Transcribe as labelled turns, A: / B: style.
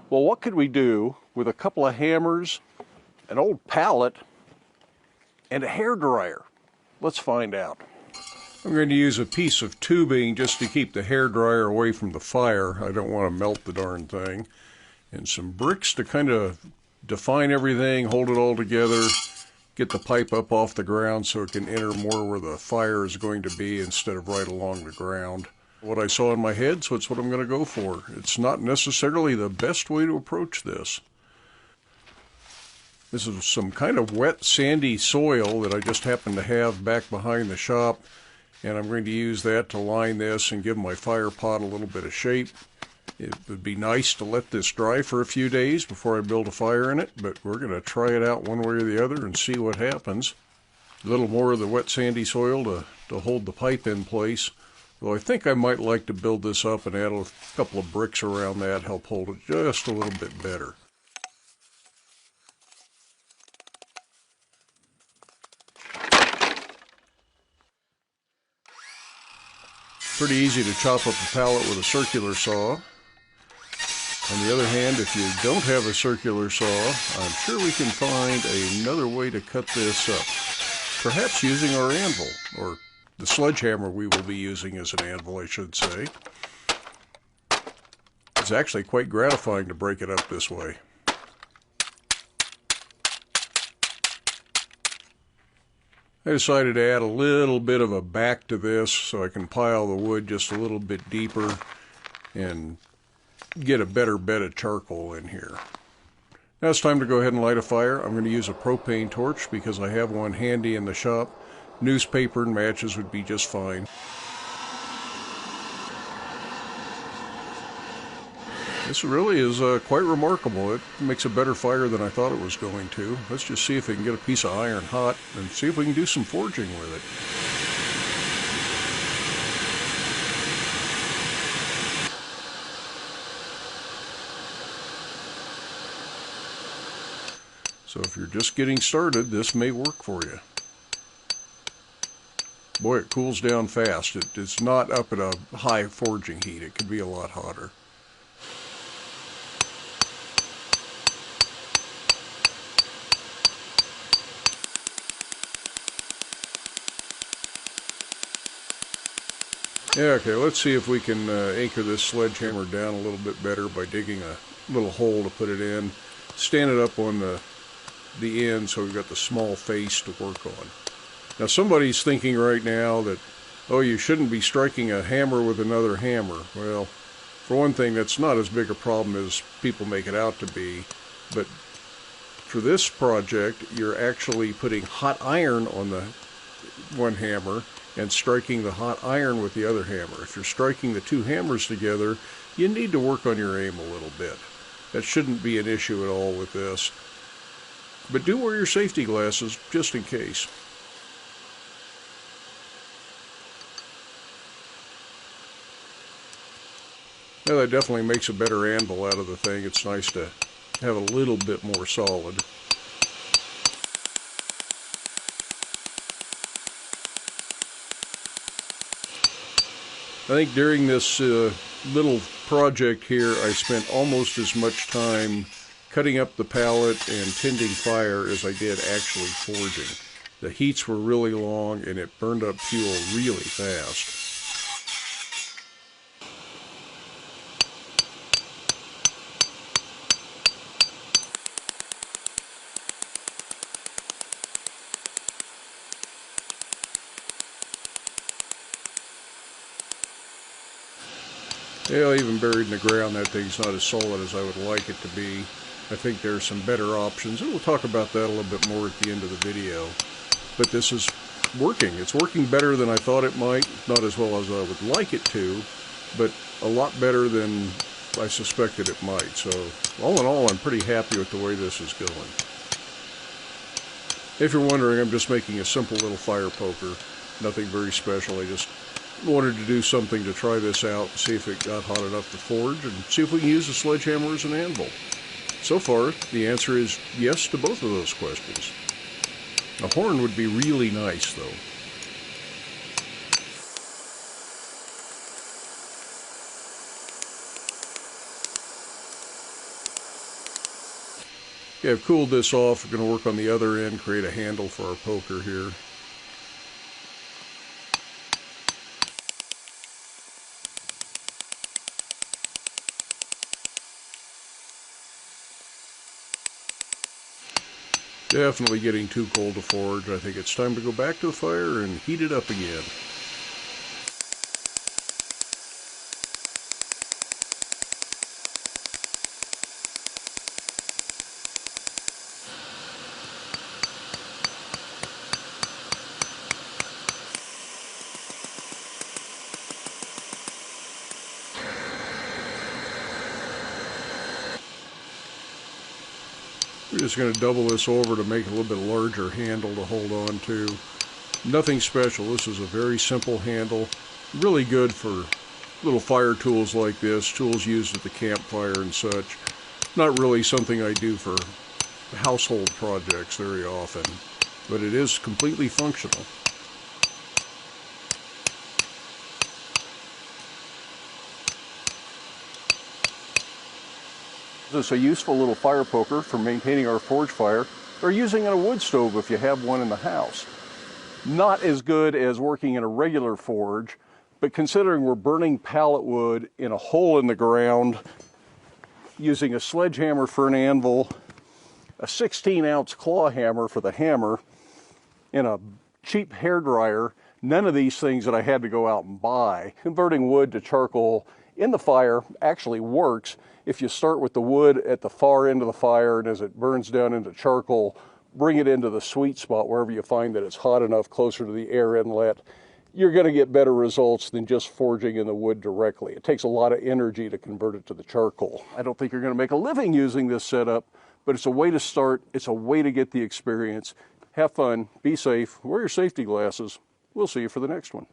A: Well, what could we do with a couple of hammers, an old pallet, and a hairdryer? Let's find out. I'm going to use a piece of tubing just to keep the hairdryer away from the fire. I don't want to melt the darn thing. And some bricks to kind of define everything, hold it all together, get the pipe up off the ground so it can enter more where the fire is going to be instead of right along the ground. What I saw in my head, so it's what I'm going to go for. It's not necessarily the best way to approach this. This is some kind of wet, sandy soil that I just happen to have back behind the shop, and I'm going to use that to line this and give my fire pot a little bit of shape. It would be nice to let this dry for a few days before I build a fire in it, but we're going to try it out one way or the other and see what happens. A little more of the wet, sandy soil to hold the pipe in place. Though I think I might like to build this up and add a couple of bricks around that, help hold it just a little bit better. Pretty easy to chop up a pallet with a circular saw. On the other hand, if you don't have a circular saw, I'm sure we can find another way to cut this up. Perhaps using our anvil, or the sledgehammer we will be using as an anvil, I should say. It's actually quite gratifying to break it up this way. I decided to add a little bit of a back to this so I can pile the wood just a little bit deeper and get a better bed of charcoal in here. Now it's time to go ahead and light a fire. I'm going to use a propane torch because I have one handy in the shop. Newspaper and matches would be just fine. This really is quite remarkable. It makes a better fire than I thought it was going to. Let's just see if we can get a piece of iron hot and see if we can do some forging with it. So if you're just getting started, this may work for you. Boy, it cools down fast. It's not up at a high forging heat. It could be a lot hotter. Yeah, okay, let's see if we can anchor this sledgehammer down a little bit better by digging a little hole to put it in. Stand it up on the end so we've got the small face to work on. Now somebody's thinking right now that, oh, you shouldn't be striking a hammer with another hammer. Well, for one thing, that's not as big a problem as people make it out to be. But for this project, you're actually putting hot iron on the one hammer and striking the hot iron with the other hammer. If you're striking the two hammers together, you need to work on your aim a little bit. That shouldn't be an issue at all with this. But do wear your safety glasses just in case. Now that definitely makes a better anvil out of the thing. It's nice to have a little bit more solid. I think during this little project here, I spent almost as much time cutting up the pallet and tending fire as I did actually forging. The heats were really long and it burned up fuel really fast. Yeah, even buried in the ground, that thing's not as solid as I would like it to be. I think there's some better options, and we'll talk about that a little bit more at the end of the video. But this is working. It's working better than I thought it might. Not as well as I would like it to, but a lot better than I suspected it might. So, all in all, I'm pretty happy with the way this is going. If you're wondering, I'm just making a simple little fire poker. Nothing very special. I just wanted to do something to try this out, see if it got hot enough to forge, and see if we can use the sledgehammer as an anvil. So far, the answer is yes to both of those questions. A horn would be really nice, though. Okay, I've cooled this off. We're going to work on the other end, create a handle for our poker here. Definitely getting too cold to forge. I think it's time to go back to the fire and heat it up again. We're just going to double this over to make a little bit larger handle to hold on to. Nothing special. This is a very simple handle. Really good for little fire tools like this, tools used at the campfire and such. Not really something I do for household projects very often, but it is completely functional. This is a useful little fire poker for maintaining our forge fire, or using in a wood stove if you have one in the house. Not as good as working in a regular forge, but considering we're burning pallet wood in a hole in the ground, using a sledgehammer for an anvil, a 16-ounce claw hammer for the hammer, and a cheap hairdryer, none of these things that I had to go out and buy. Converting wood to charcoal in the fire actually works if you start with the wood at the far end of the fire, and as it burns down into charcoal, bring it into the sweet spot wherever you find that it's hot enough closer to the air inlet. You're going to get better results than just forging in the wood directly. It takes a lot of energy to convert it to the charcoal. I don't think you're going to make a living using this setup, but it's a way to start. It's a way to get the experience. Have fun, be safe, wear your safety glasses. We'll see you for the next one.